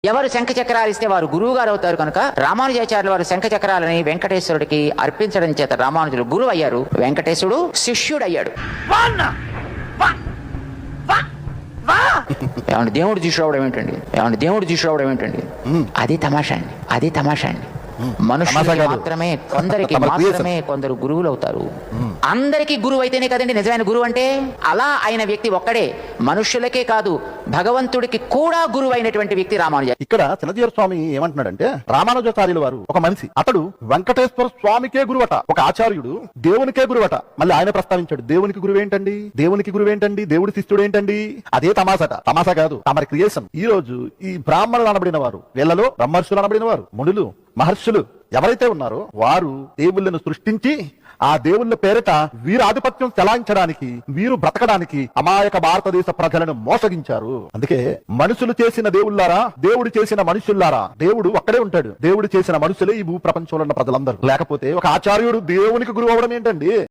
ఎవరు శంఖ చక్రాలు ఇస్తే వారు గురువు గారు అవుతారు కనుక రామానుజాచార్యులు వారు శంఖ చక్రాలని వెంకటేశ్వరుడికి అర్పించడం చేత రామానుజులు గురువు అయ్యారు, వెంకటేశ్వరుడు శిష్యుడు అయ్యాడు. ఏమంటే దేవుడు తీసుకురావడం ఏంటండి, దేవుడు తీసుకురావడం ఏంటండి? అది తమాషా అండి, అది తమాషా అండి. మనుషులకి మాత్రమే కొందరు గురువులు అవుతారు. అందరికీ గురువు అయితేనే కదండి నిజమైన గురువు అంటే. అలా అయిన వ్యక్తి ఒక్కడే, మనుషులకే కాదు భగవంతుడికి కూడా గురువు అయినటువంటి వ్యక్తి రామానుజ. ఇక్కడ చిన్నజీర స్వామి ఏమంటున్నాడంటే, రామానుజాచార్యుల వారు ఒక మనిషి, అతడు వెంకటేశ్వర స్వామికే గురువట, ఒక ఆచార్యుడు దేవునికే గురువట. మళ్ళీ ఆయన ప్రస్తావించాడు, దేవునికి గురువేంటండి, దేవునికి గురువేంటండి, దేవుడి శిష్యుడు ఏంటండి? అదే తమాసట, తమాసా కాదు, తమరి క్రియేషన్. ఈ రోజు ఈ బ్రాహ్మణులు అనబడిన వారు, వీళ్ళలో బ్రహ్మర్షులు అనబడిన వారు, మునులు, మహర్షులు ఎవరైతే ఉన్నారో వారు దేవుళ్ళను సృష్టించి ఆ దేవుళ్ళ పేరిట వీరు ఆధిపత్యం చెలాయించడానికి, వీరు బ్రతకడానికి అమాయక భారతదేశ ప్రజలను మోసగించారు. అందుకే మనుషులు చేసిన దేవుళ్ళారా, దేవుడు చేసిన మనుషుల్లారా, దేవుడు ఒక్కడే ఉంటాడు. దేవుడు చేసిన మనుషులే ఈ భూ ప్రపంచంలో ఉన్న ప్రజలందరూ. లేకపోతే ఒక ఆచార్యుడు దేవునికి గురువు అవడం ఏంటండి?